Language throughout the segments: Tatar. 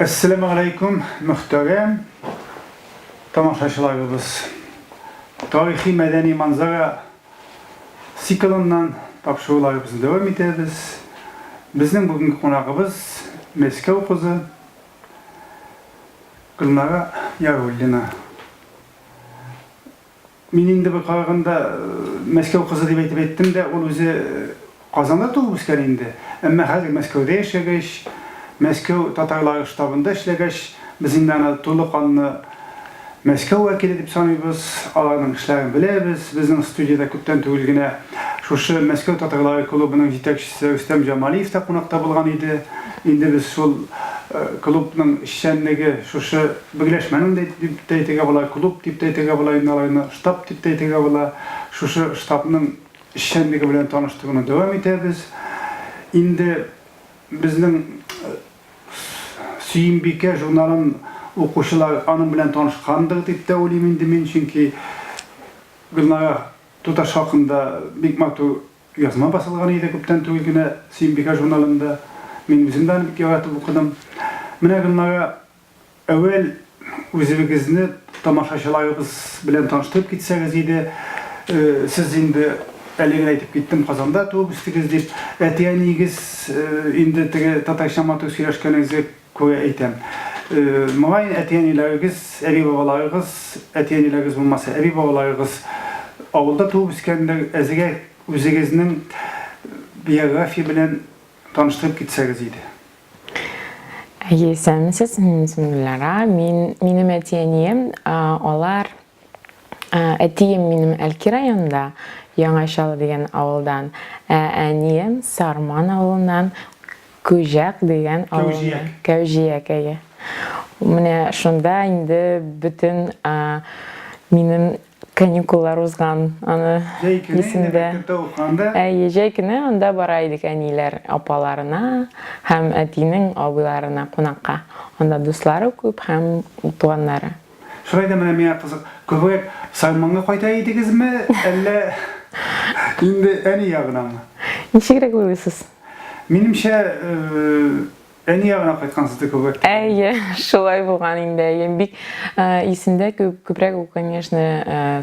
Assalamu alaikum, muhterem tamaşaçılarımız. Tarihi medeni manzara siklından tapşırılarımızı devam ederiz. Bizning bugünkü konağımız Moskva kızı Gülnara Yarullina. Men endi bir qaraganda Moskva kızı deb aytib etdim de ol o'zi Qozonda tug'ib o'sgan endi. Ammo hozir Moskvada yashagach, Moskva tatarlar shtabında ishlagach, bizning to'liqonni Moskva vakili deb sanaymiz, ularning ishlarini bilamiz. Bizning studiyada ko'pdan tug'ilgina shu Moskva tatarlar klubining yetakchisi Rustam Jamaliyev da qo'noqda bo'lgan edi. Endi biz shul klubning ishchanligi shu birlashmaning deb aytga bo'lar, klub deb aytga bo'lar, ularni shtab deb aytga bo'lar. Shu shtabning ishchanligi bilan tanishtirishni davom etamiz. Endi bizning Suyinbeka jurnalin o'quvchilar onun bilan tanishgandir deb de o'ylayman men, chunki Gulnara tutash haqida bek marta yozma bosilgan edi ko'pdan tug'ilgina Suyinbeka jurnalinda. Men o'zimdan yaratib o'qidim. Mana Gulnara avval o'zingizni tomoshachilarimiz bilan tanishtirib ketsangiz edi. Siz endi Aliga aytib ketdim, Qozonda tug'ib o'sdingiz deb. Aytganingiz endi Tatarshamda o'sganingizga ko'ra aytam. Ma'lum aytganingiz, abi bobolaringiz, aytganingiz bo'lmasa, abi bobolaringiz avulda tug'ib o'sganlar, o'zingizning biografiya bilan tanishtirib ketsangiz edi. Esamisiz, Bismillah. Menim aytganim, ular aytgim menim Alki rayonida Yangashalı degan avuldan, aniyim Sarman avulundan Көжек degan avuldan. Көжек. Mana shunda endi butun menim kanikular o'zgan, ana esimda. Jay kuni unda boraydik anilar opalarına, ham atining abilarına qo'noqqa. Unda do'stlari ko'p, ham tuganlari. Shurayda mana menga qiziq, ko'proq Salmonga qayta edingizmi, alla endi ani yog'inami? Nechigrak o'ylaysiz? Menimcha ani yog'ina qaytgansizda ko'proq. Shulay bo'lgan endi. Bek esimda ko'proq конечно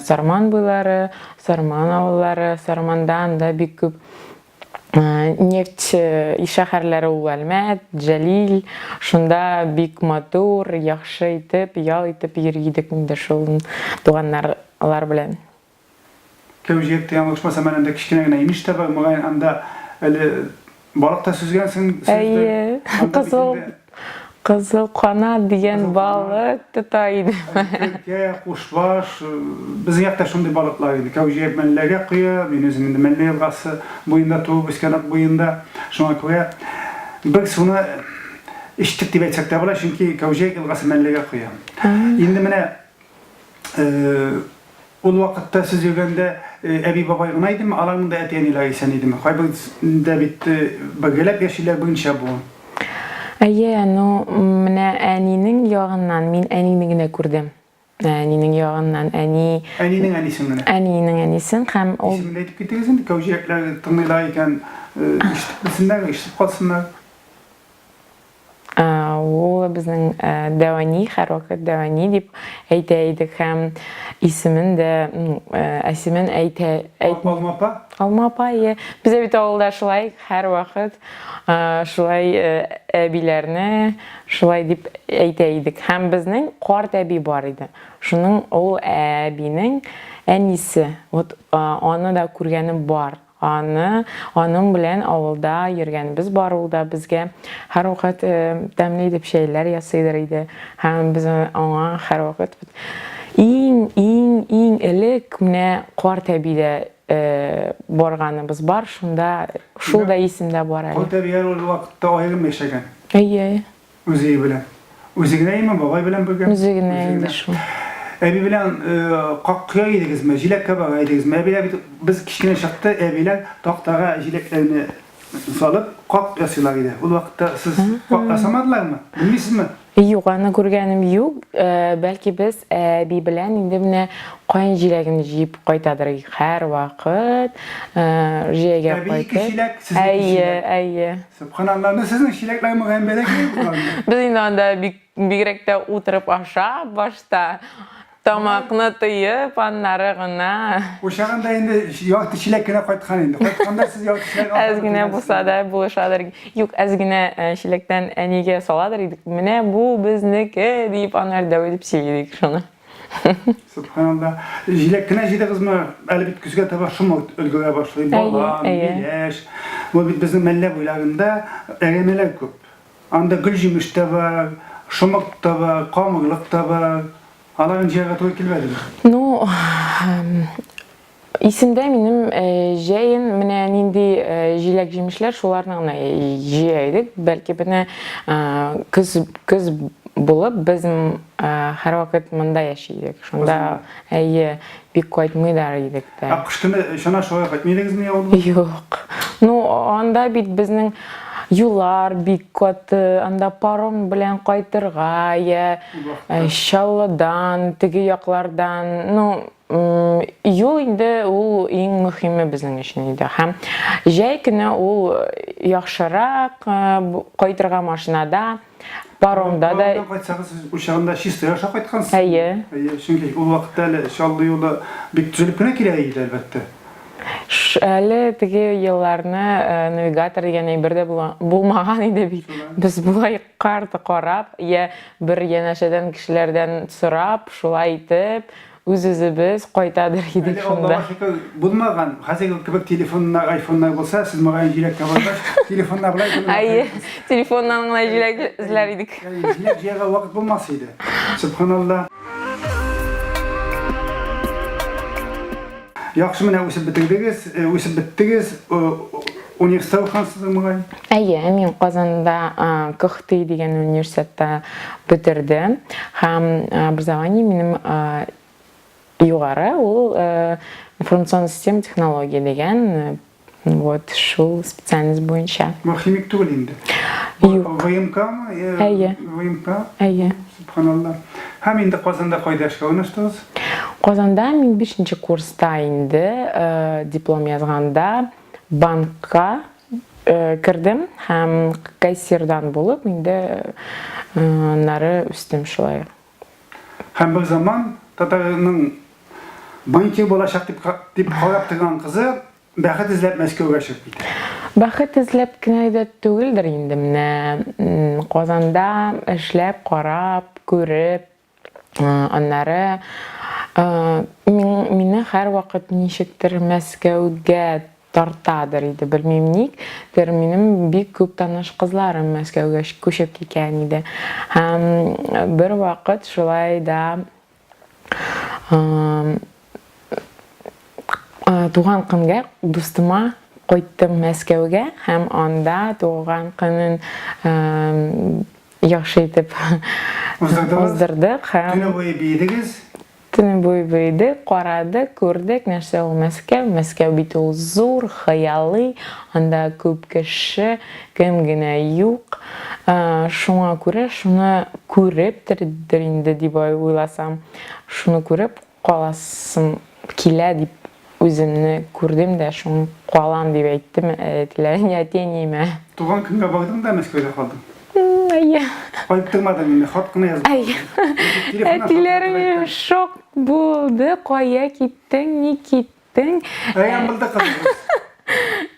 Sarman bo'ylari, Sarman avullari, Sarmandan da bek ko'p neft shaharlari Almat, Jalil, shunda bek motor, yaxshi etib, yol etib yurdik endi shul tuganlar bilan. Көжекте yanlışmasa men anda kichkinagina enishta bor, men anda hali baliqda suzgansiz. Qizil qanot degan baliq tutaydi. Qushbosh, bizning yoqda shunday baliqlar edi. Көжек manlarga qo'ya, men o'zim endi manlar yilg'asi bo'yinda tug'ib o'sgan bo'yinda, shunga ko'ra bir suvni ichdik deb aytsak da bo'lar, chunki Көжек yilg'asi manlarga qo'ya. Endi mana o vaqtda siz yurganda abi bobay g'inaydimi, alamda aytganilar esan edimi? Qaybirda bitti birgalab yashaylar birinchi bu. Mana anining yog'idan men anini ko'rdim. Anining yog'idan Anining anisini. Anining anisin ham o ismini aytib ketingizmi? Көжекlar tinglaylar ekan, eshitib bilsinlar, eshitib qolsinlar. O bizning Davani, har vaqt Davani deb aytaydik, ham ismin Almapa. Biz bit avulda shulay har vaqt shulay abilarni shulay deb aytaydik. Ham bizning qort abi bor edi. Shuning o abining anisi, onu da ko'rganim bor. Onun bilan avulda yurganimiz bor, avulda bizga har vaqt damli deb şeyler yasaydir edi. Ham biz ona har vaqt eng ilk mana Qortabida borganimiz bor, shunda esimda bor hali. Qortabida o vaqtda ayrim yashagan. O'zi bilan. O'zigina bobay bilan bo'lgan. O'zigina endi shu. Abi bilan qoqqiya edingizmi, jilakka bor edingizmi? Abilar biz kichkina chaqda abilar taqtaga jilaklarni solib qoq yasaylar edi. O vaqtda siz qoq yasamadlarmi? Bilmaysizmi? Yo'q, ana ko'rganim yo'q. Balki biz abi bilan endi mana Qoyun jilagini jiyip qoytadır her vaqt. Jiyege Tabii ki qoytib. şilek, sizinki şilek. Ayye. Subhanallah, sizin şilekler mi hem böyle gibi? Biz indi bigrekte oturup aşağı başta tamaqni tıyıp anlarıgına. Uşağında indi yoqti şilekine koytkan indi. Koytkanda siz yoqti şilek Azgine bu sada buluşadır. Yok azgine şilekten enige saladır idik. Mine bu bizniki deyip anar da edip söyledik şunu. Subhanallah. Şilekine jide kızma elbet küsge tabi şunu ölgüye başlayayım. Baba, mileş. Bu bizim melle boylarında eremeler köp. Anda gül jimiş de var, şumak da var, kamırlık da var. Aların ciğerine toy kilmedi mi? No, isimde benim jeyin mine nindi jilek jimişler şulardan jiyeydik. Belki bana kız bulup bizim her vakit mında yaşaydık. Şunda bir koytmıydar idik de. Kışkını şana şoya koytmaydınız mı ya oğlum? Yok. No, anda bit bizning yular bik katı, anda parom bilen qaytırga, ya şalladan, tigi yaklardan, no, yol indi ul eng muhimi bizning için idi. Hem jeykine ul yaxşırak qaytırga maşinada, paromda da. Qaytsanız uşağında şiste yaşa qaytkansınız. Ayye. Çünkü o vakitte şallı yola bir düzelip güne kireydi elbette. Әлі тіге елларны навигатор деген әйберде булмаган иде бит. Без булай карты карап, я бер янәшәдән кешеләрдән сорап, шулай итеп, үз-үзебез кайтадыр идек шунда. Булмаган, хәзерге кебек телефоннар, айфоннар булса, сез мага җиләккә баргач, телефоннар белән. Әйе, телефоннан гына җиләк эзләр идек. Җиләк җыярга вакыт булмас иде. Субханаллах. Yaxşı mı ne üsüp bittiniz, üniversite okuyansınız mı? Әйе, мен Казанда КХТИ деген университетті бітірдім. Һәм образование менің югары, ол информационный система технология деген вот шул специальность бойынша. Химик түгел инде. ВМК мı? Әйе. ВМК? Әйе. Subhanallah. Һәм инде Казанда кайда эшкә уйнаштыгыз? Казанда мен 5-нче курста инде диплом язганда банкка кирдим һәм кассирдан булып инде нары үстем шулай. Һәм бер заман Татарның банкир булачак дип карап торган кызы бәхет эзләп Мәскәүгә чыгып китә. Бәхет эзләп кенә дә түгелдер инде менә Казанда эшләп, карап, күреп, аннары мине һәр вакыт ничектер Мәскәүгә тартадыр иде, белмим ник. Минем бик күп таныш кызларым Мәскәүгә күчеп киткән иде. Һәм бер вакыт шулай да туган көнгә дустыма кайттым Мәскәүгә һәм анда туган көнен яхшы итеп уздырдык һәм Төне буе бийдегез. Төне буе бийдек, карадык, күрдек, нәрсә ул Мәскәү. Мәскәү бит ул зур, хыялый, анда күп кеше, кем генә юк. Шуңа күрә шуны күрептер инде дип уйласам, шуны күреп каласым килә дип үземне күрдем дә шуны калам дип әйттем. Теләгән ятениме. Туган көнгә бардым да Мәскәүдә калдым. Әйе. Кайттырмадым инде, хат кына яздым. Әйе. Әтиләрем шок булды. Кая киттең, ни киттең? Әйе, булды кызым.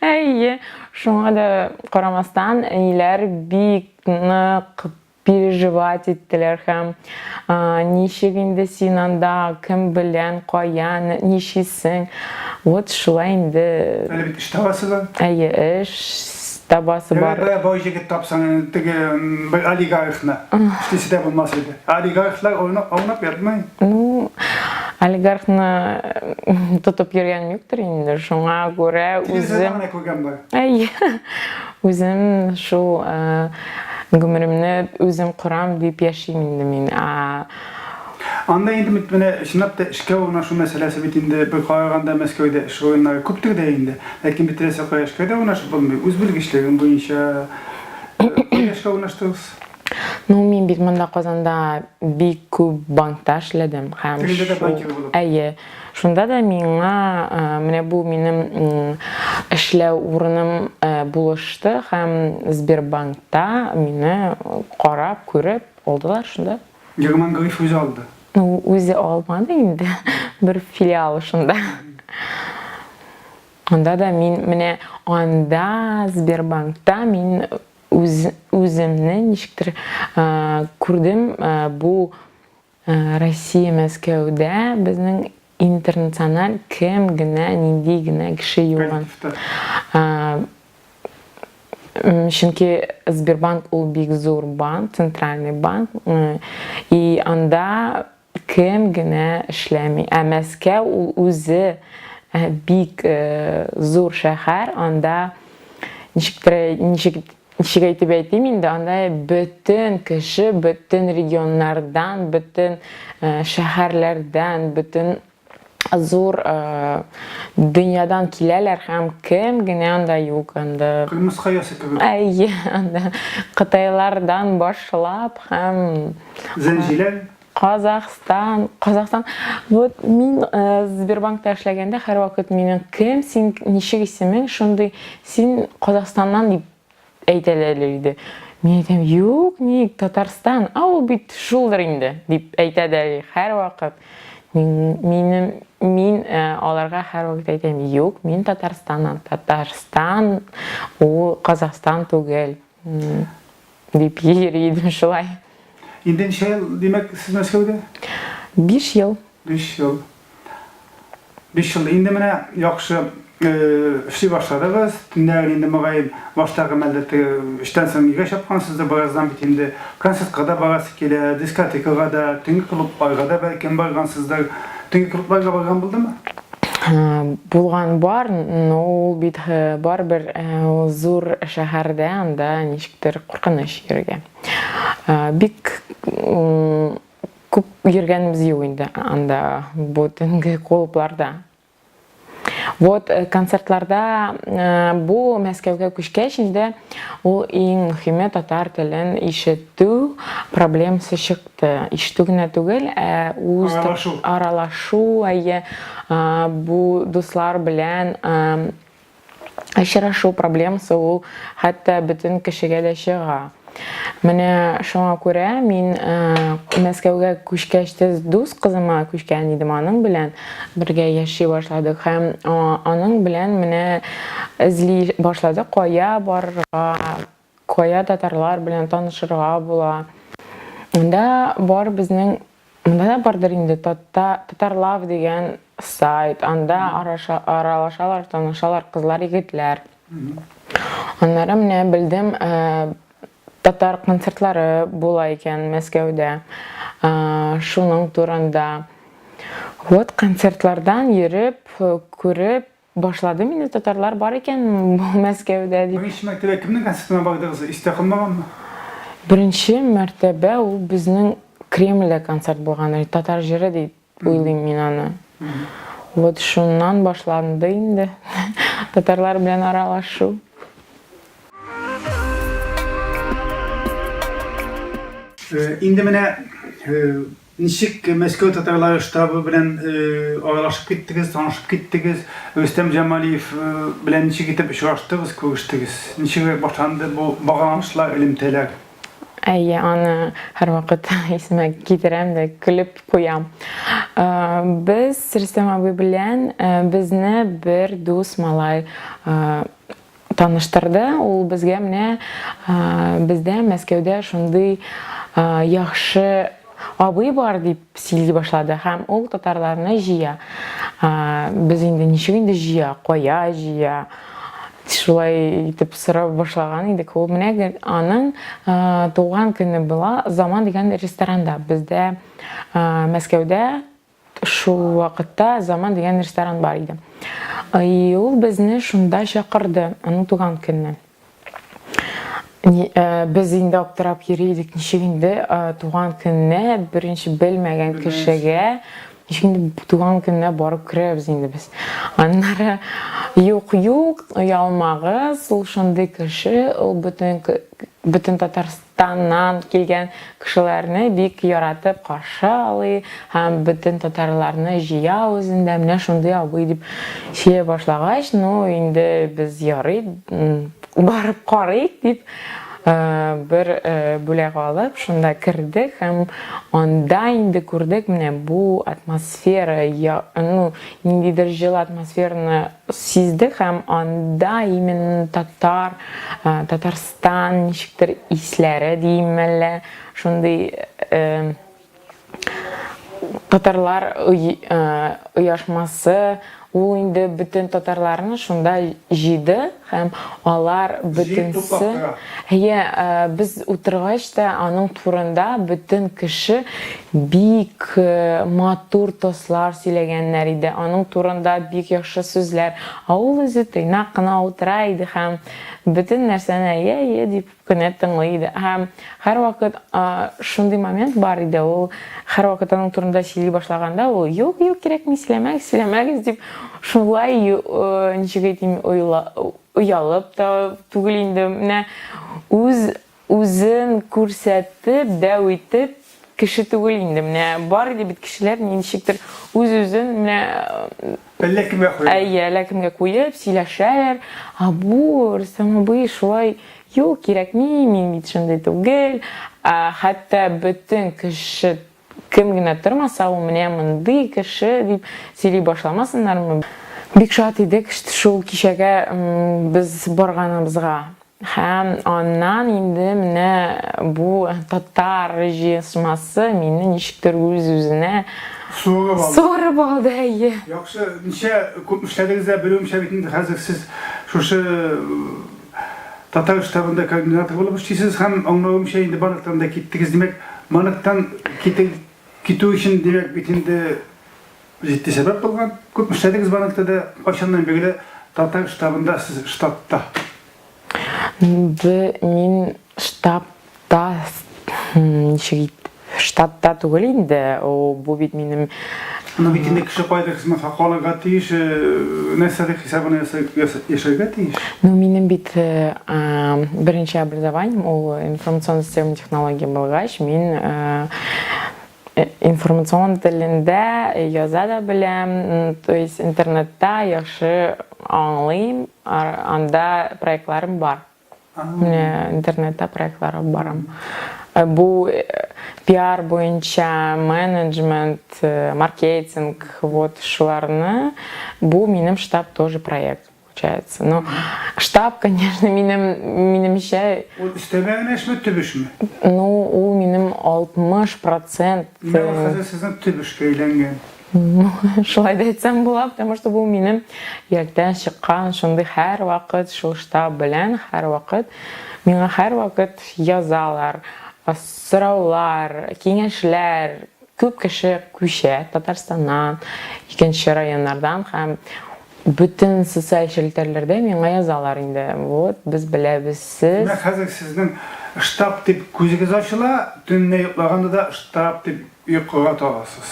Әйе. Шуңа да карамастан, әниләр бик нык переживать иттеләр һәм ничек инде син анда, кем белән, каян, ничисең? Вот шулай инде. Әле бит эш табасызы. Әйе, эш табасы бар. Бай җигет тапсаң, теге олигархны. Эшлисе дә булмас иде. Олигархлар аунап ятмый. Ну, олигархны тотып йөргән юктыр инде. Шуңа күрә үзем. Әйе. Үзем шул гомеремне үзем корам дип яшим инде мин. Анда инде менә чынлап та эшкә урнашу мәсьәләсе бит инде бер караганда Мәскәүдә эш урыннары күптер дә инде. Ләкин битрәсә эшкә дә урнашып булмый. Үз белгечлегем буенча эшкә урнаштыгыз. Ну, мен бит мында Казанда бик күп банкта эшләдем һәм Тегендә дә банкир булып. әйе, шунда да миңа менә бу минем эшләү урыным булышты һәм Сбербанкта мине карап, күреп алдылар шунда. Герман Гриф үзе алды. Ну, үзе алмады инде, бер филиалы шунда. Анда да мин менә анда Сбербанкта мин үземне ничектер күрдем, бу Россия Мәскәүдә безнең интернациональ кем генә, нинди генә кеше юган. Чөнки Сбербанк ул бик зур банк, центральный банк, и анда кем генә эшләми. Ә Мәскәү ул үзе бик зур шәһәр, анда ничек әйтеп әйтим инде, анда бөтен кеше, бөтен регионнардан, бөтен шәһәрләрдән, бөтен зур дөньядан киләләр һәм кем генә анда юк анда. Кырмыска ясы кебек. Әйе, анда Кытайлардан башлап һәм Зәнҗиләр. Казахстан. Вот мин Сбербанкта эшләгәндә һәр вакыт мине кем, син ничек исемең, шундый син Казахстаннан дип әйтәләр иде. Мин әйтәм, юк, ник Татарстан, ул бит шулдыр инде дип әйтәләр һәр вакыт. Мин аларга һәр вакыт әйтәм, юк, мин Татарстаннан. Татарстан ул Казахстан түгел дип йөридем шулай. Инде ничә ел, димәк, сез Мәскәүдә? 5 ел. 5 ел. 5 ел. Инде менә яхшы эшли башладыгыз. Төннәр инде мөгаен баштагы мәлдәте эштән соң нигә чапкансыз да бераздан бит инде концертка да барасы килә, дискотекага да, төнге клубларга да бәлкем баргансыздыр. Төнге клубларга барган булдымы? Булган бар, но ул бит барбер зур шәһәрдә, анда ничектер куркыныч йөргә. Бик күп йөргәнбез юк инде анда бу төнге клубларда. Вот концертларда бу Мәскәүгә күчкәч инде ул иң мөһиме татар телен ишетү проблемасы чыкты. Ишетү генә түгел, үз аралашу, бу дуслар белән очрашу проблемасы ул хәтта бөтен кешегә дә чыга. Менә шуңа күрә мин Мәскәүгә күчкәч дус кызыма күчкән идем, аның белән бергә яши башладык һәм аның белән менә эзли башладык, кая барырга, кая татарлар белән танышырга була. Анда бар безнең, монда да бардыр инде Татарлав дигән сайт, анда аралашалар, танышалар кызлар, егетләр. Аннары менә белдем, татар концертлары була икән Мәскәүдә. Шуның турында. Вот концертлардан йөреп, күреп башладым инде, татарлар бар икән Мәскәүдә дип. Беренче мәртәбә кемнең концертына бардыгыз? Истә калмаганмы? Беренче мәртәбә ул безнең Кремльдә концерт булган, татар җыры дип уйлыйм мин аны. Вот шуннан башланды инде татарлар белән аралашу. Инде менә ничек Мәскәү татарлары штабы белән аралашып киттегез, танышып киттегез, Рөстәм Җамалиев белән ничек итеп очраштыгыз, күрештегез? Ничек башланды бу багланышлар, элемтәләр? Әйе, аны һәр вакыт исемә китерәм дә көлеп куям. Без Рөстәм абый белән безне бер дус малай таныштырды. Ул безгә менә бездә Мәскәүдә шундый яхшы абый бар дип сөйли башлады һәм ул татарларны җыя. Без инде ничек инде җыя, кая җыя? Шулай итеп сорап башлаган идек. Ул менә аның туган көне була, Заман дигән ресторанда. Бездә Мәскәүдә шул вакытта Заман дигән ресторан бар иде. Ул безне шунда чакырды, аның туган көнне. Без инде аптырап йөридек, ничек инде туган көнне беренче белмәгән кешегә, ничек инде туган көнне барып керәбез инде без. Аннары юк, уялмагыз, ул шундый кеше, ул бөтен Татарстаннан килгән кешеләрне бик яратып каршы алый һәм бөтен татарларны җыя үзендә. Менә шундый абый дип сөйли башлагач, ну инде без ярый барып карыйк дип bir бүләк алып, шунда кердек һәм анда инде күрдек, менә бу атмосфера, ну, ниндидер җылы атмосфераны сиздек һәм анда именно Татарстан ничектер исләре дийем әллә, шундый татарлар оешмасы, ул инде бөтен татарларны шунда җыйды һәм алар бөтенсе без утыргач та аның турында бөтен кеше бик матур тослар сөйләгәннәр иде. Аның турында бик яхшы сүзләр. Ул үзе тыйнак кына утыра иде һәм бөтен нәрсәне дип кенә тыңлый иде. Һәм һәрвакыт шундый момент бар иде. Ул һәрвакыт аның турында сөйли башлаганда, ул юк, кирәкми, сөйләмәгез дип шулай ничек әйтим, уялып та түгел инде, менә үзен күрсәтеп, дәү итеп кеше түгел инде. Менә бар иде бит кешеләр ничектер үз-үзен менә ләкемгә куеп сөйләшәләр. Бу Рөстәм абый шулай юк, кирәкми, мин бит шундый түгел. Хәтта бөтен кеше кем генә тормаса, ул менә мондый кеше дип сөйли башламасыннармы. Бик шат идек шул кичәгә без барганыбызга. Һәм аннан инде менә бу татар җыелмасы мине ничектер үз-үзенә суырып алды. Яхшы, ничә күп эшләдегез, белүемчә бит инде хәзер сез шушы татар штабында координатор булып эшлисез һәм аңлавымча инде барлыктан да киттегез, демәк, маныктан китү өчен демәк бит инде җитди сәбәп булган. Күп эшләдегез барлыкта да, кайчаннан бирле татар штабында сез штатта? Мин штабта түгел инде, бу бит минем... Бит инде кеше кайда хезмәт хакы алырга тиеш, нәрсәдә хисабына яшәргә тиеш. Минем бит беренче образованием, ул информационный система технология булгач, мин информацион телендә яза да беләм, то есть интернетта яхшы аңлыйм, анда проектларым бар. Интернетта проектларым барам. Бу пиар буенча, менеджмент, маркетинг, вот шуларны, бу минем штаб тоже проект получается. Но штаб, конечно, минемчә... Ул истәмәгән эшме, төп эшме? Ну, ул минем 60%. Хәзер сезнең төп эшкә әйләнгән. Шулай да әйтсәм була, потому что бу минем йөрәктән чыккан, шундый һәр вакыт шул штаб белән, һәр вакыт миңа һәр вакыт язалар, сораулар, киңәшләр, күп кеше күчә Татарстаннан, икенче районнардан һәм бөтен социаль челтәрләрдә миңа язалар инде. Вот, без беләбез сез. Менә хәзер сезнең штаб дип күзегез ачыла, төнне йоклаганда да штаб дип йокыга таласыз.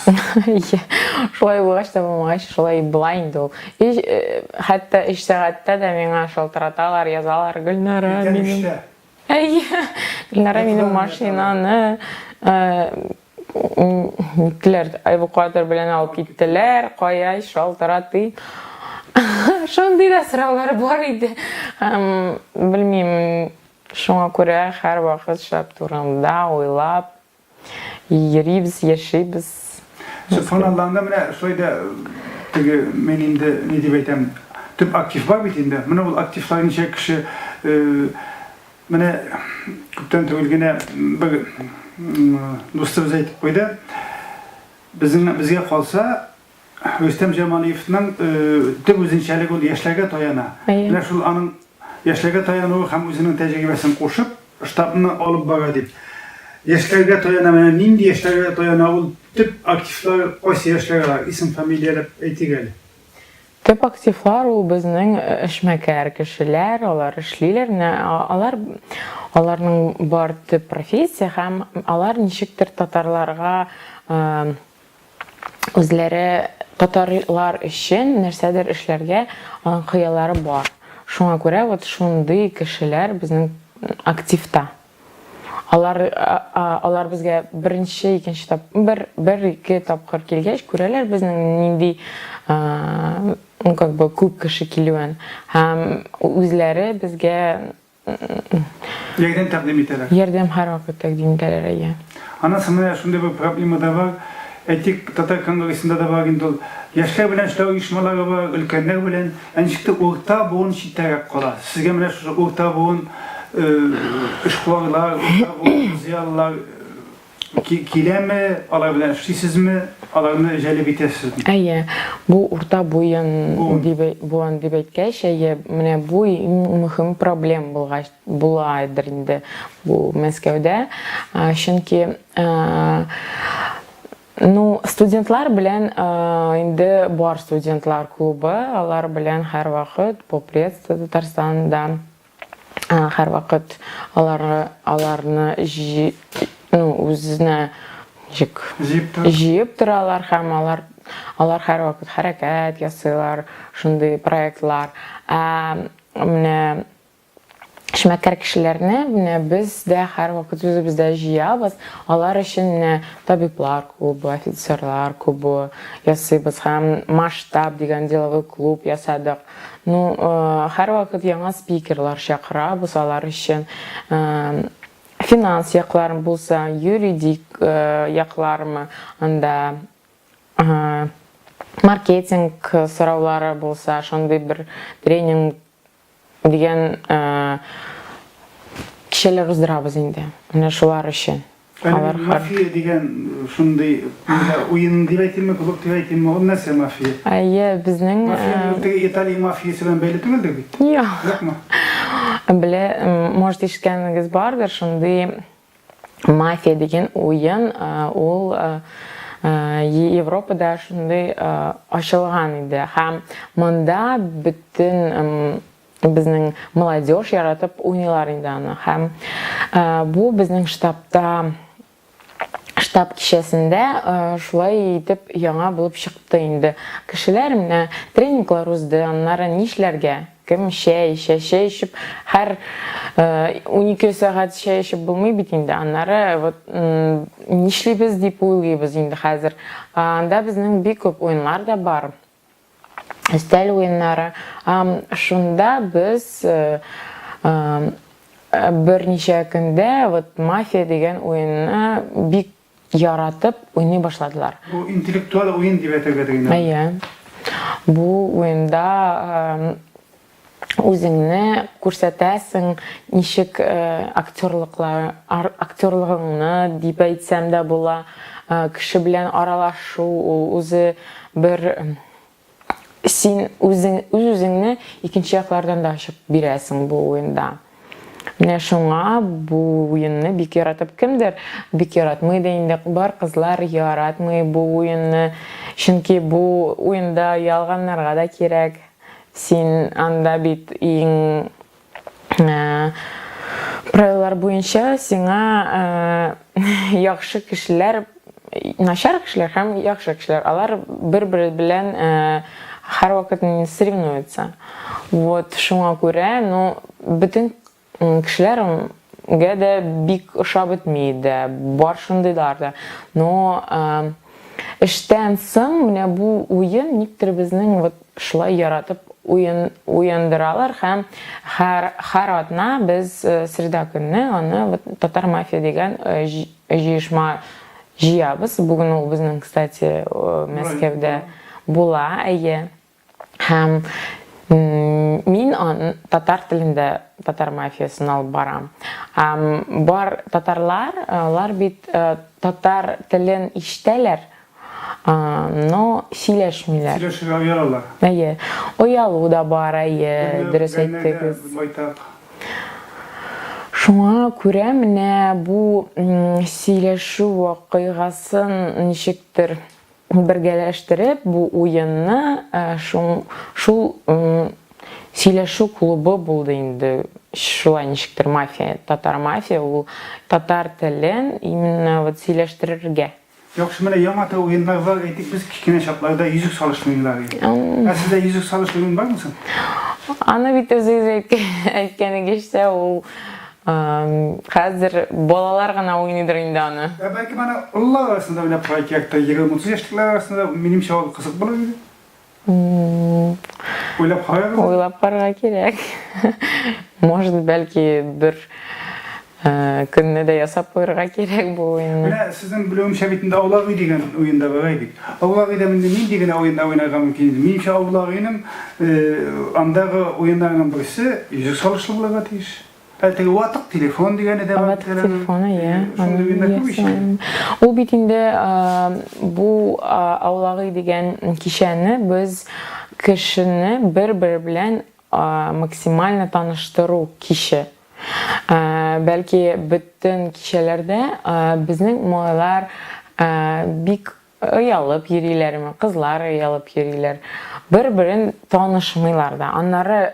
Шулай булгач та булмагач, шулай була инде ул. Хәтта эш сәгатьтә дә миңа шалтыраталар, язалар, Гөлнара минем. Гөлнара минем машинаны эвакуатор белән алып киттеләр, кая шалтыраты. Шундый да сораулар бар иде. Белмим, шуңа күрә һәр вакыт штаб турында уйлап йөрибез, яшибез. Фаналланда менә шулай да теге мен инде ни дип әйтәм, төп актив бар бит инде. Менә ул активлар ничә кеше менә күптән түгел генә бер дустыбыз әйтеп куйды. Безгә калса Рөстәм Җамалиевның төп үзенчәлеге ул яшьләргә таяна. Менә шул аның яшьләргә таянуы һәм үзенең тәҗрибәсен кушып штабны алып бара дип. Яшьләргә таяна, менә нинди яшьләргә таяна, ул төп активлар кайсы яшьләргә, исем фамилияләр әйтик әле. Төп активлар ул безнең эшмәкәр кешеләр, алар эшлиләр, аларның бар төп профессия һәм алар ничектер татарларга үзләре татарлар өчен нәрсәдер эшләргә хыяллары бар. Шуңа күрә вот шундый кешеләр безнең активта. Алар безгә беренче, икенче бер-ике тапкыр килгәч күрәләр безнең нинди как бы күп кеше килүен. Һәм үзләре безгә Ярдәм тәкъдим итәләр. ярдәм һәрвакыт тәкъдим итәләр. Анысы менә шундый бер проблема да бар. Әйтик, Татар Конгрессында да бар инде ул. Яшьләр белән эшләү оешмалары бар, өлкәннәр белән. Ничектер урта буын читтәрәк кала. Сезгә менә шушы урта буын эшкуарлар, урта буын зыялылар киләме, алар белән эшлисезме, аларны җәлеп итәсезме? Әйе, бу урта буын дип әйткәч, менә бу мөһим проблем буладыр инде бу Мәскәүдә. Чөнки студентлар белән инде бар студентлар клубы, алар белән һәрвакыт поприетство Татарстанда һәрвакыт аларны үзенә җыеп торалар һәм алар һәрвакыт хәрәкәт ясыйлар, шундый проектлар. Менә эшмәкәр кешеләрне менә без дә һәрвакыт үзебездә җыябыз. Алар өчен табиблар клубы, офицерлар клубы ясыйбыз һәм масштаб дигән деловой клуб ясадык. Һәрвакыт яңа спикерлар чакырабыз алар өчен. Финанс якларын булса, юридик яклармы, анда маркетинг сораулары булса, шундый бер тренинг дигән кешеләр уздырабыз инде. Менә шулар өчен. Мафия дигән шундый уен дип әйтимме, клуб дип әйтимме, ул нәрсә мафия? Әйе, безнең Италия мафиясы белән бәйле түгелдер бит? Юкмы? Может, ишеткәнегез бардыр, шундый мафия дигән уен, ул Европада шундый ачылган иде. Һәм монда бөтен безнең молодежь яратып уйныйлар инде аны. Һәм бу безнең штаб кичәсендә шулай итеп яңа булып чыкты инде. Кешеләр менә тренинглар узды, аннары нишләргә? Кем чәй эчеп, һәр 12 сәгать чәй эчеп булмый бит инде. Аннары нишлибез дип уйлыйбыз инде хәзер. Анда безнең бик күп уеннар да бар. Өстәл уеннары. Шунда без берничә көндә мафия дигән уенны бик яратып уйный башладылар. Бу интеллектуаль уен дип әйтергә дигән. Әйе. Бу уенда үзеңне күрсәтәсең, ничек актерлыгыңны дип әйтсәм дә була. Кеше белән аралашу, үзе бер син үзеңне икенче яклардан да ачып бирәсең бу уенда. Менә шуңа бу уенны бик яратып кемдер бик яратмый да инде бар кызлар яратмый бу уенны. Чөнки бу уенда ялганнарга да кирәк. Син анда бит иң правилар буенча сиңа яхшы кешеләр, начар кешеләр һәм яхшы кешеләр, алар бер-бер белән һәрвакыт соревнуются. Вот шуңа күрә, бөтен кешеләргә дә бик ошап бетми иде, бар шундыйлар да. Эштән соң менә бу уен никтер безнең шулай яратып уендыралар һәм һәр атна без среда көнне аны Татар мафия дигән җыешма җыябыз. Бүген ул безнең, кстати, Мәскәүдә була, әйе. Һәм мин татар телендә татар мафиясын алып барам. Бар татарлар, алар бит татар телен ишетәләр, но сөйләшмиләр. Сөйләшергә уялалар. Әйе. Уялу да бар, әйе, дөрес әйттегез. Шуңа күрә менә бу сөйләшү вакыйгасын ничектер бергәләштереп, бу уенны шул сөйләшү клубы булды инде. Шулай ничектер мафия, татар мафия, ул татар телен именно сөйләштерергә. Яхшы, менә яңа уеннар бар, әйтик, без кичкенә чакларда йөзек салыш уеннары. Сездә йөзек салыш уен бармы соң? Аны бит үзегез әйткәнегезчә, ул Hazır bolalar gana oynuyor indi onu. Belki bana Allah arasında öyle praktikte 20-30 yaşlıklar arasında benim şahı kısık bulabilir. Öyle hayal. Oylap barga kerek. Может, belki bir künne de yasap koyarga kerek bu oyunu. Bile sizin bilum şebitinde avlağı degen oyunda varaydık. Avlağı da min degen oyunda oynagan mümkün. Min şah avlağının andağı oyunlarının birisi yüzük salışlı bulagatıys. Belki vatık telefon degeni de var. Vatık telefonu ya. O bitinde bu avlağı degen kişini biz kişini bir bilen maksimalne tanıştırу kişi. Belki bütün kişilerde bizning mo'ylar bik uyalıp yürüylermi, kızlar uyalıp yürüyler. Bir-birin tanışmıylar da. Anları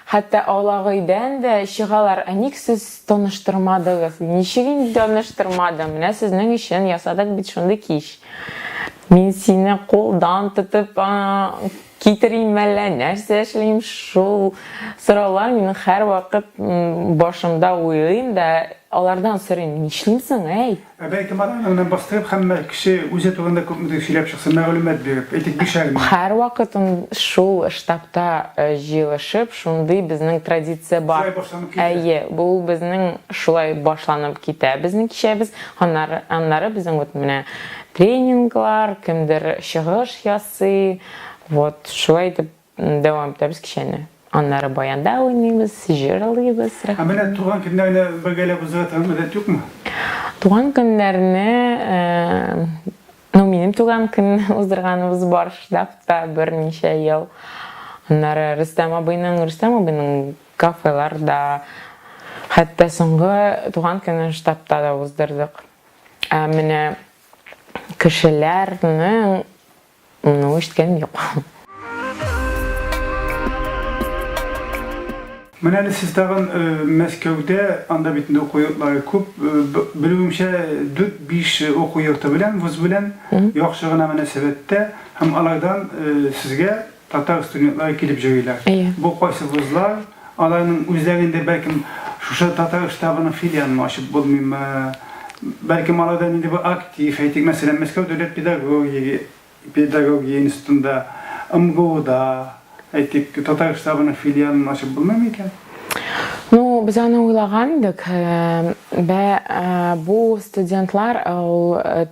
hatta avlağıydan da şıgalar, "Anik siz tanıştırmadınız, niçin tanıştırmadım? Mine sizning işin yasadık bit şundaki iş. Min seni koldan tutup Kitireyim ben nerse eşleyim şu sıralar benim her vakit başımda uyuyayım da onlardan sorayım, "Nişlimsin ey?" Belki bana bastırıp hem kişi özet oranda köpmüdür şeyler çıksın, mağlumat verip, etik bir şey mi? Her vakit şu ştabta jilişip, şunday bizning tradisiya var. Bu bizning şulay başlanıp kite. Bizning kişimiz, onları bizning ötmüne treninglar, kimdir şığış yası, вот şulay dip devam etimiz kişini. Onları bayanda oynayımız, jir alıyımız. Amene tuğan günlerine böyle buzatın ödet yok mu? Tuğan günlerini, benim tuğan gün uzdurganımız var ştabta bir neçe yıl. Onları Rüstem abinin kafelerde, hatta soңғы tuğan günü ştabta da uzdurduk. Mene kişilerinin, işitkenim yok. Meneli siz dağın Mesköv'de anda bitinde okuyutları köp, bilumşe 4-5 okuyurtu bilen, vız bilen yoxşığına münasebette hem alaydan sizge Tatar studentlar kelip jirýärler. Bu qaysı vızlar, alayның özlerinde belki şuşa Tatar ştabının filialını açıp bolmaýmy, belki alaydan indi bir aktif, aytik mesela Meskow Döwlet Pedagogiýa Institutunda, MGU'da, aytik Tatar ştabının filialını açıp bolmaýmy eken? Ну, biz onu oylagandyk ve bu studentlar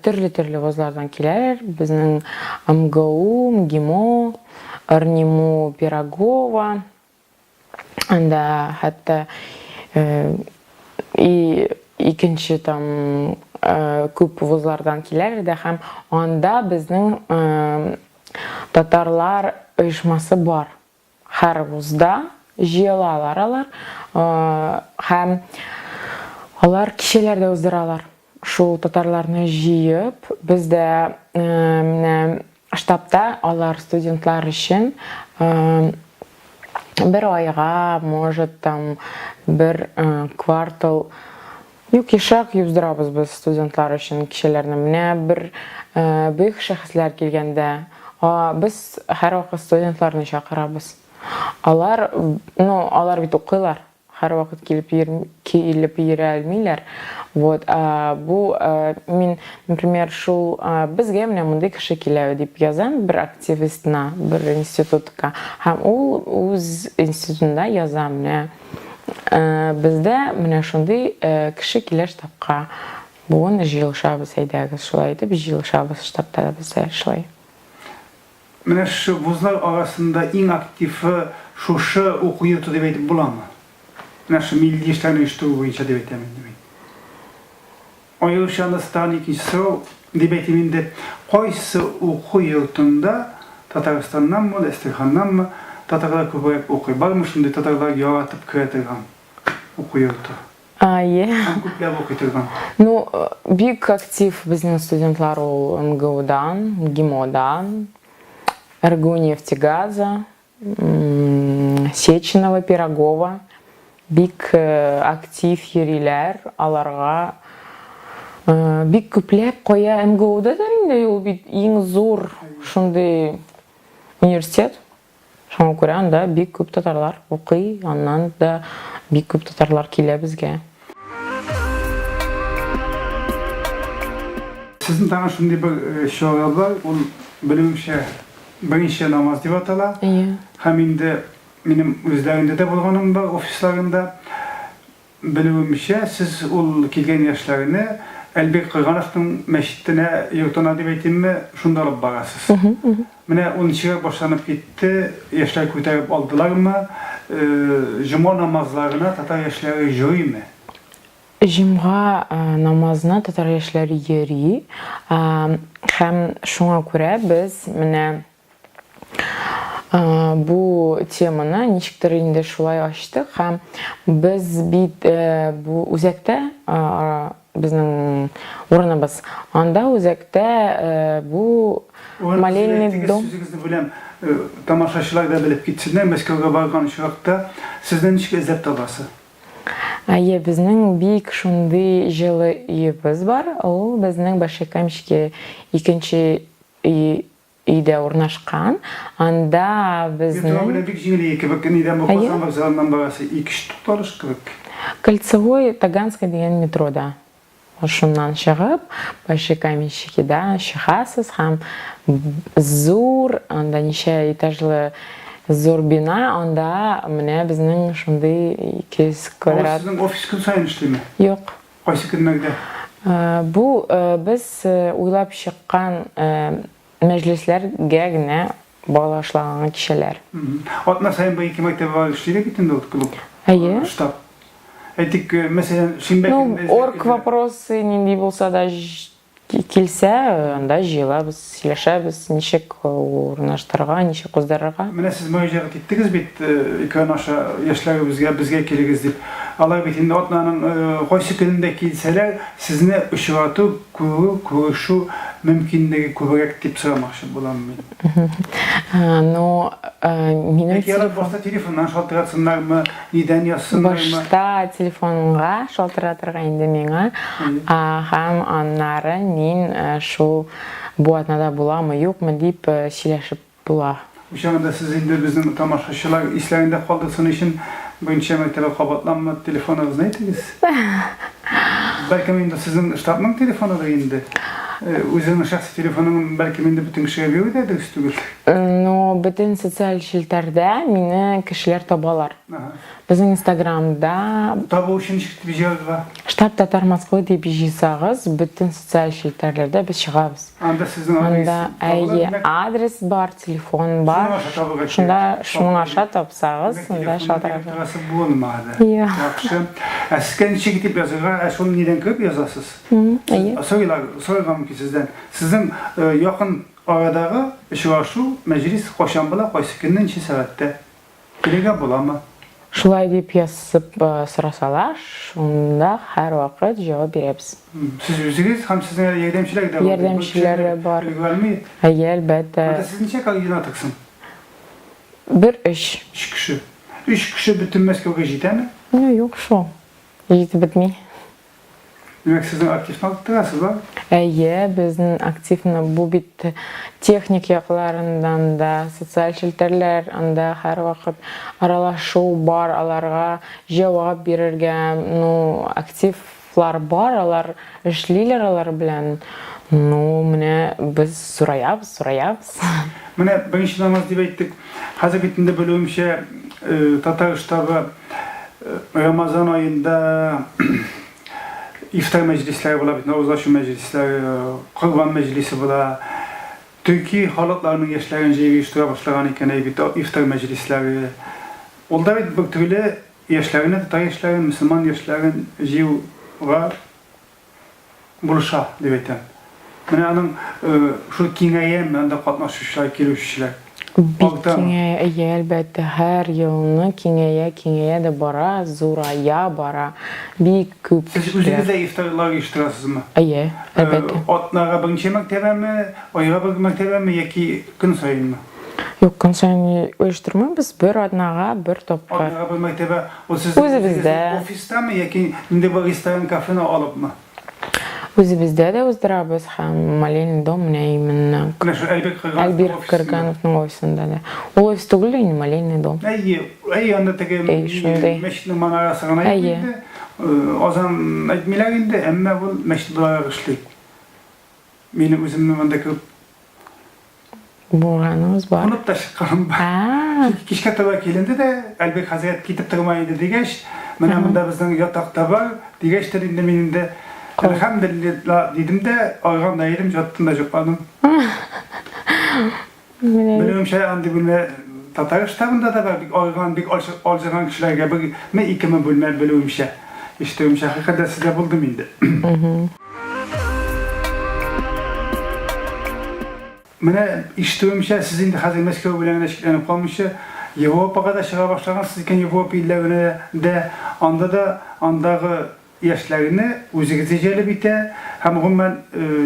türlü vozlardan keler. Bizning MGU, MGIMO, RNIMU Pirogova, anda hatta ikinci tam köp vozlardan keler de hem anda bizning Tatarlar uyuşması var. Her vozda jiyalalar alar, hem alar kişiler de uzduralar. Şu Tatarlarını jiyip, bizde ştabta alar studentlar için bir ayga, может tam bir kvartal yok yaşak uzdurabız biz studentlar için kişilerine. Mine bir büyük şahıslar gelgende, biz her vakit studentlarını çağırabız. Alar bit okuylar. Her vakit kelip yürüyelmeyler. Вот, bu min, например, şu bizge mine munday kişi kelew dip yazan bir aktivistna, bir institutka. Hem o öz institutunda yazan mine. Bizde mine şunday kişi keler ştabqa. Bugün jilşabız heydägiz şulay dip jilşabız ştabta da bizde şulay. Mene şu vuzlar arasında en aktifi şuşa okuyurtu dep aytyp bolammy? Mene şu milli işlerini iştiri boýunça dep aytamen demek. Oýuşanda stan ikinci soru dep aytymynda qaýsy okuyurtunda Tatarstandan mı, Estirhandan mı Tatarlar köpürak okuy? Barmy şunday Tatarlar ýaratyp kiretirgan okuyurtu? Köpläp okuyturgan. Ну, büyük aktif bizning studentlar ol MGU'dan, MGIMO'dan, Эргунефтегаза, Сеченова, Пирогова, бик актив йөриләр, аларга бик күпләп кая МГУ'да да инде ул бит иң зур шундый университет. Шуңа күрә анда бик күп татарлар укый, аннан да бик күп татарлар килә безгә. Sizin tane şimdi bir şoğal var, ol bilimimçe birinci namaz diye atala. Hem indi benim özlerinde de bulganım var, ofislarında bilimimçe siz ol kilgen yaşlarını Elbek Kırganık'ın meşittine yurtuna dibeytimmi şunda alıp barasız. Mine onun içine başlanıp gitti, yaşlar kurtarıp aldılar mı? Cuma namazlarına Tatar yaşları yürüyor mu? Jumğa namazına tatar yaşları yeri. Hem şuna göre biz bu temаны ничектер инде шулай ачтык һәм biz бит bu үзәктә безнең урыныбыз. Анда үзәктә bu молельный дом. Sözünüzü bilem tamaşaçılar da bilip gitsinler. Мәскәүгә барган чакта сездән ничек эзләп табасы? Әйе, безнең бик шундый җылы өебез бар. Ул безнең Башкамчке икенче өйдә урнашкан. Анда безнең бик җиңел кебек нидән баксаң вокзалдан барасы 2 тукталыш кебек. Кольцевой Таганская дигән метрода. Шуннан чыгып, Башкамчкеда чыгасыз һәм зур, анда ничә этажлы зур бина, анда менә безнең шундый 200 квадрат. Сезнең офис көн сайын эшлиме? Юк. Кайсы көннәрдә? Бу без уйлап чыккан мәҗлесләргә генә баглашлаган кичәләр. Атна сайын бу 2 мәктәп бар эшләре бит инде ул клуб. Әйе. Штаб. Әйтик, мәсәлән, Шимбәк. Орг вопросы нинди булса да килсә, анда җыелабыз, сөйләшәбез, ничек урнаштырырга, ничек уздырырга. Менә сез мөрәҗәгать иттегез бит, экран аша яшьләребезгә, безгә килегез дип. Алар бит инде атнаның кайсы көнендә килсәләр, сезне очрату, күрешү мөмкинлеге күбрәк дип сорамакчы булам мин. Но минем башта телефоннан шалтыратсыннармы, нидән язсыннармы? Башта телефонга шалтыратырга инде миңа, һәм аннары мин шул бу атнада буламы, юкмы дип сөйләшеп була. Ушагында сез инде безнең тамашачылар исләрендә калдырсын өчен беренче мәктәпкә кабатланма телефоныгызны әйтегез. Бәлки инде сезнең штабның телефоныдыр инде. Үзеңнең шәхси телефоныңны бәлки инде бөтен кешегә бирү дә түгел. Но бөтен социаль челтәрдә мине кешеләр табалар. Безнең Инстаграмда табу өчен ничек дип штаб Татар Москвы дип җыйсагыз, бөтен социаль челтәрләрдә без чыгабыз. Анда сезнең адрес бар, телефон бар. Шунда шуның аша тапсагыз, анда шалтыратасыз. Яхшы. Сез ничек дип язарга, шуны нидән күп язасыз? Сойлар ki sizden. Sizin yakın aradagi uchrashuv majlis qachon bo'la, qaysi kundan necha soatda? Kelgan bo'ladimi? Shulay deb yozib so'rasalar, shunda har vaqt javob beramiz. Siz o'zingiz ham sizning yordamchilar bor. Albatta. Siz necha koordinatorsiz? Bir ish. 3 kishi. 3 kishi butun Moskvaga yetadimi? Yo'q, shu. Yetib bitmay. Demek sizin aktif noktasınız var? Bizning aktivni bu bit texnik yoqlaridan da, sotsial shelterlar, anda har vaqt aralashuv bor, alarga javob bererga, aktivlar bor, alar ishlaylar alar bilan. Mene biz so'rayapmiz. Mene birinchi namaz deb aytdik. Hozir bitinde bölümşe Tatar shtabi Ramazan oyunda iftar meclisleri bo'ladi, navozlashuv meclisleri, qurban meclisi bo'ladi. Türkiye holatlarının yaşlayan joyiga ishtira boshlagan ekan, iftar meclisleri. Unda bir türlü yoshlarni, Tatar yoshlarni, musulmon yoshlarni jiva buluşa deb aytaman. Mana aning shu kengaygan menda qatnashuvchilar, keluvchilar. Albatta har yilni kengaya da bora, zo'raya bora. Bik ko'p. Siz o'zingizda iftorlarga ishtirasizmi? Albatta. Otnaga birinchi maktabami, oyga bir maktabami yoki kun sayinmi? Yo'q, kun sayin uyushtirmaymiz. Bir otnaga, bir topqa. Otnaga bir maktaba, o siz o'zimizda ofisdami yoki unda bir restoran, kafeni olibmi? Өзебездә дә уздырабыз һәм Малин дом менә Менә шу Альберт Кыргановның офисында да. Ул офис түгел инде, Малин дом. Анда теге шундай. мәчетнең манарасы гына Әйе. инде. Азан әйтмиләр инде, әмма бу мәчет буларак эшли. Минем үземне монда күп Булганыбыз бар. унып та чыкканым бар. Кичкә таба киленде дә, Альбек хәзрәт китеп тормайды дигәч, менә монда безнең ятакта бар, дигәч тә инде мин инде әлхәмдүлиллаһ дидем дә, арган да идем, жаттым да җыкмадым. Белемчә андый бүлмә Татарстанда да бар, бик арган, бик алҗыган кешеләргә бер 2 бүлмә белүемчә. İşte hakikaten size buldum indi. Mene iştewimçe siz indi hazır Moskva bilen eşiklenip kalmışı. Avrupaga da çığa başlagan siz iken Avrupa illerine de andagı yaşlarını özüge tecelli bite. Hem umman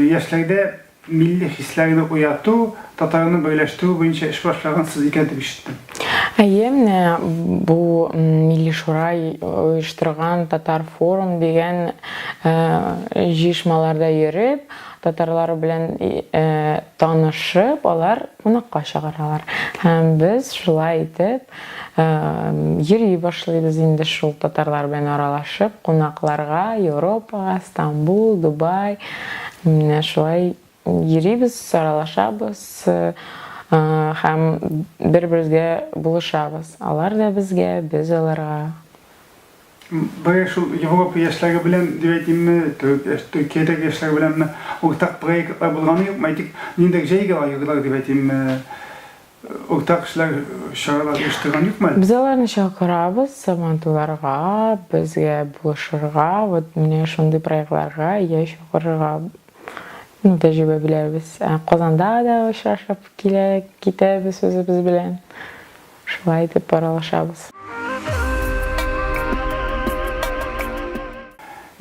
yaşlarda milli hislerini uyattu, Tatarını böyleştiği boyunca iş başlagan siz iken de işittim. Әйе, bu Milli Şura оештырган Татар форум деген җыешмаларда йөреп, татарлар белән танышып, алар кунакка чыгаралар. Һәм без шулай итеп йөри башлыйбыз инде шул татарлар белән аралашып, кунакларга Европага, Стамбул, Дубай, менә шулай йөрибез, аралашабыз. Һәм бер-берегезгә булышабыз. Алар да безгә, без аларга. Бая шул Европа яшьләре белән дивәйтимме, Төркиядә яшьләре белән уртак проектлар булганы юк, мәйтик, нинди җәйгә айгылар дивәйтимме, уртак эшләр чаралар оештырган юкмы? Без аларны чакырабыз, Сабантуйларга, безгә булышырга, вот менә шундый проектларга я чакырырга. Тәҗрибә беләбез. Казанда да очрашып китәбез үзебез белән. Шулай итеп аралашабыз.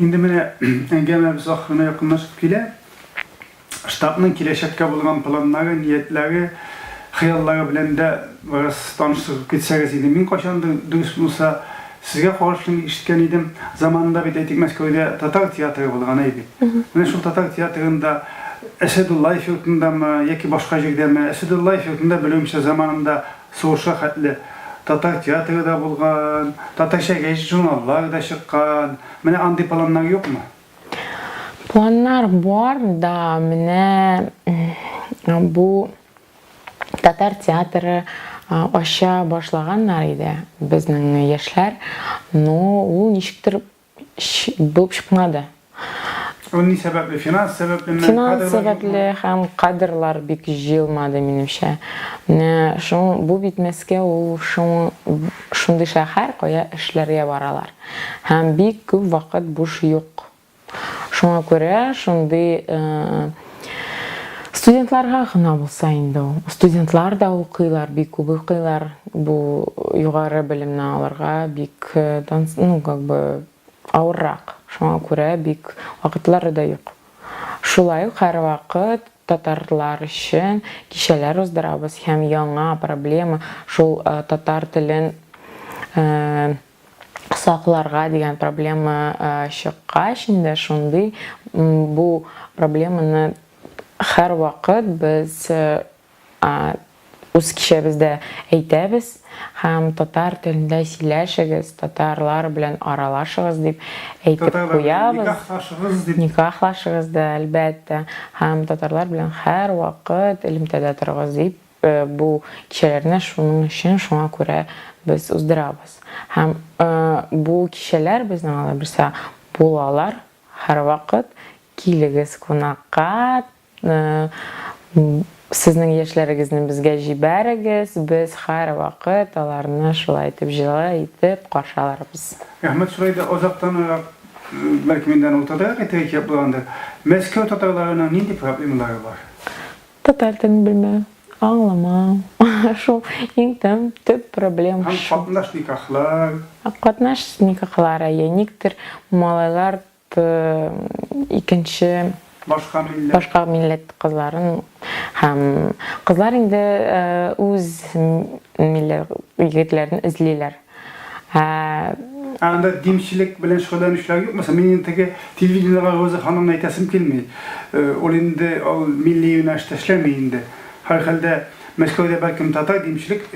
Инде менә әңгәмәбез ахырына якынлашып килә. Штабның киләчәккә булган планнары, ниятләре, хыяллары белән дә бераз танышып китсәгез иде. Мин кайчандыр дөрес булса sizge karşılığını işitken idim. Zamanında bir dedik Moskova'da Tatar tiyatrı bulgan idi. Мен şu Tatar tiyatrında Esedullah yurtunda mı, yeki başka yerde mi? Esedullah yurtunda bölümse zamanında soğuşa hatlı Tatar tiyatrı da bulgan, Tatarca geçici jurnallar da çıkkan. Mene andi planlar yok mu? Planlar var da mene bu Tatar tiyatrı aşağı başlaganlar idi bizning яшьләр, но ул ничектер булып чыкмады. Onun ne sebeple? Finans sebeple mi? Finans sebeple һәм кадрлар бик җыелмады минемчә. Бу бит Мәскәү, ул шундый шәһәр, кая эшләргә баралар. Һәм бик күп вакыт буш юк. Шуңа күрә шундый студентларга гына булса инде ул. Студентлар да укыйлар, бик күп укыйлар. Бу югары белемне алырга бик, авыррак. Шуңа күрә бик вакытлары да юк. Шулай ук һәр вакыт татарлар өчен кичәләр уздырабыз һәм яңа проблема шул татар телен сакларга дигән проблема чыккач инде шундый бу проблеманы һәр вакыт без үз кичәбездә әйтәбез һәм татар телендә сөйләшегез, татарлар белән аралашыгыз дип әйтеп куябыз. Никахлашыгыз да, әлбәттә. Һәм татарлар белән һәр вакыт элемтәдә торыгыз дип бу кичәләрне шуның өчен шуңа күрә без уздырабыз. Һәм бу кичәләр безнең алар берсә булалар һәр вакыт килегез кунакка. Сезнең яшьләрегезне безгә җибәрегез, без һәр вакыт аларны шулай итеп җылы итеп каршы алырбыз. Рәхмәт, шулай да озактан бәлки миндән утырдык итеп yapılганды. Мәскәү татарларының нинди проблемалары бар? Татар телен белмәү, аңламау. Шул иң төп проблема. Катнаш никахлар. Катнаш никахлар, никтер малайлар икенче башка милләт кызларын һәм кызлар инде үз милләт егетләрен эзлиләр. Anda dimçilik bilen şügülenişler yok. Mesela menin tege televizyonda özü hanımla aytasım kelmeýi. Ol indi ol milli üniversite işlemeyinde. Her halde Moskovda belki Tatar dimçilik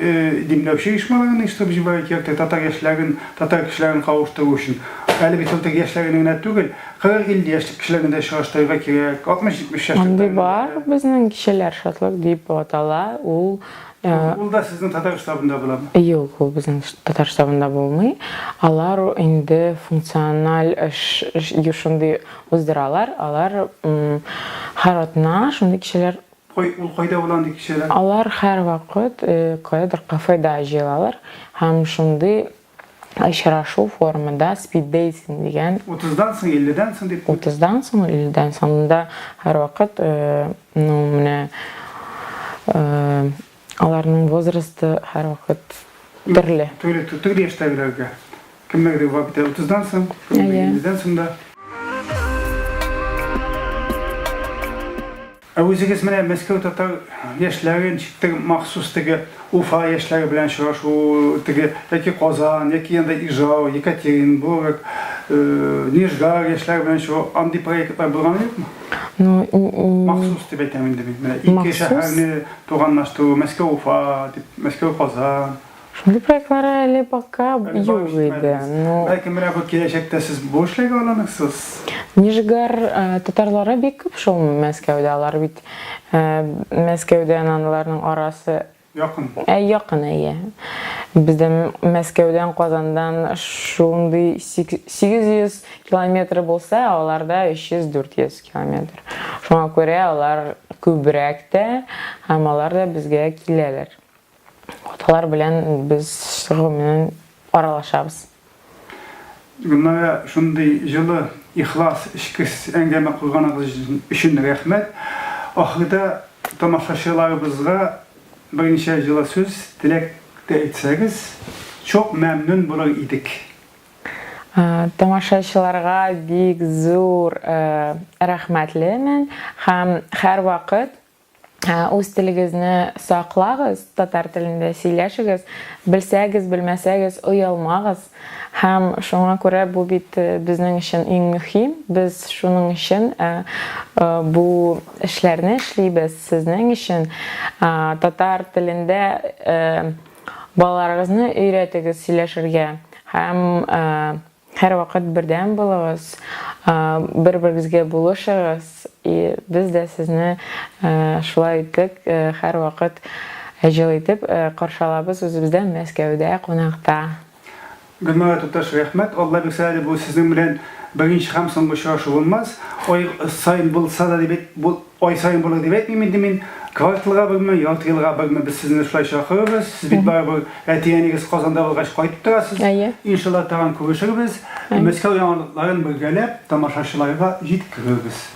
dimlewşi işmalaryny işte bir belki Tatar yaşlaryn, Tatar kişilerin kavuşturuş için. Hali bir Tatar yaşlaryn öne tügel. 40-50 yaşlyk kişilerin de şaştırga kerek. 60-70 yaşlyk. Andi bar bizning kişiler şatlyk diýip atala. Ul Ul da sizin Tatar ştabında bulamı? Yok, ul bizning Tatar ştabında bolmaý. Alar indi funksional şundy uzduralar. Alar haratna şundy kişiler Ul koyda bulan kişiler. Alar her wagt qaydadyr kafeda jelalar. Hem şundy aşraşu formada speed dating diýen 30'dan soň 50'den soň diýip 30'dan soň 50'den sonunda her wagt mene alarnyň wozrasty her wagt birli. Türlü yaştagilerge. Kimler de wagtda 30'dan soň 50'den soň da. Awuzigiz mene Moskwa Tatar yaşlaryň çykdy mahsus tege Ufa yaşlary bilen şuraşu tege ýaky Kozan, ýaky ýa-da Ijau, Yekaterinburg, Nijgar yaşlary bilen şu andi proyektler bolgany ýokmy? No, Mahsus diýip aýtam indi men. Iki şäherni toganlaşdyry Moskwa Ufa, Moskwa Kozan. şunday proyektler eli baka ýok idi. No, Belki mene bu gelecekde siz bu işlerge alanyksız. Nijgar tatarlara bek köp şol Moskowda alar bit. Moskowda analarynyň arasy Yakın. Yakın iyi. Bizde Moskovdan Kazan'dan şunday 800 kilometre bolsa, olarda 300-400 kilometre. Şuna göre olar köbrekde, hem olar da bizge kileler. Otalar bilen biz şuğumenen aralaşabız. Bunlara şunday ýyly ihlas işkis engeme kılganyňyz üçin rahmet. Ahyrda tamaşaçylarybızga bir neçe ýyla söz dilekde etsegiz çok memnun bolar idik. Tamaşaçylarga bik zor rahmetlimen hem her wagt öz tiligizni saklagyz, tatar tilinde söýleşigiz, bilsegiz, bilmesegiz uýalmagyz. Hem şoňa görä bu bit bizning üçin iň mühim. Biz şonuň üçin bu işlerini işleýiz sizning üçin. Tatar tilinde balalaryňyzy öýretigiz söýleşirge. Hem her wagt birden bolagyz, bir-birimizge buluşagyz. Biz de sizni şulay etdik, her wagt ejel etip garşalabız özübizden Moskowda konakda. Gülmara tutaş rahmet. Allah bilseydi bu sizin bilen birinci hamsın bu şaşı olmaz. Oy sayın bulsa da debet, oy sayın bulur debet miyim demin? Kvartlığa bilme, 6 yılga bilme biz sizinle şulay şakırız. Siz bit barabır etiyenigiz Kazanda bulgaç koyup durasız. İnşallah tağın kuvuşuruz. Moskova yanlarını birgelep tamaşaçılarga jitkiririz.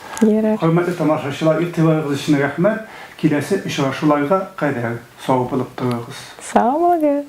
Hürmetli tamaşaçılar, itibarınız için rahmet. Kilesi işaşılarga kadar sağ bulup dururuz. Sağ olun.